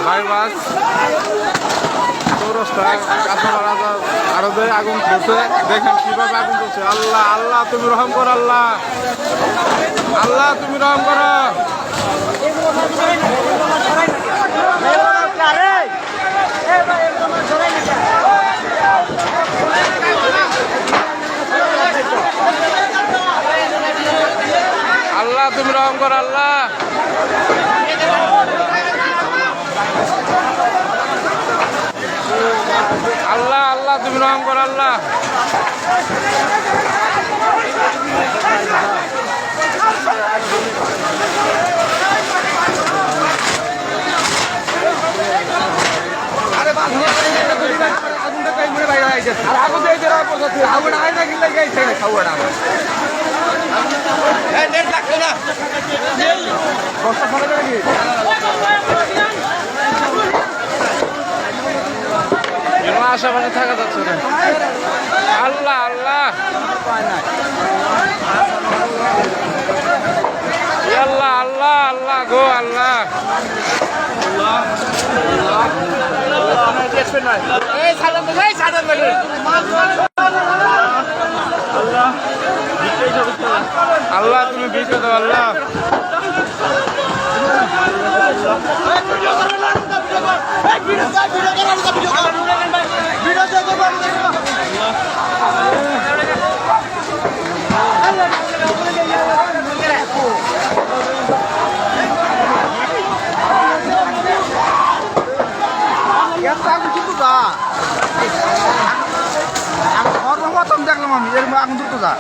Bypass চৌরাস্তা কাঁচাপাড়া আরো যে আগুন চলছে দেখেন কিভাবে আগুন চলছে। আল্লাহ আল্লাহ তুমি রহম করো, আল্লাহ আল্লাহ তুমি রহম করো। আল্লাহ তুমি রহম করো, আল্লাহ আল্লাহ আল্লাহ তুমি রহম করো, আল্লাহ আশেপাশে থাকা যাচ্ছে না। আল্লাহ আল্লাহ আল্লাহ আল্লাহ আল্লাহ গো আল্লাহ আল্লাহ তুমি বিজয় দাও আল্লাহ। সর্বপ্রথম দেখলাম আমি এর আগুন দ্রুত যা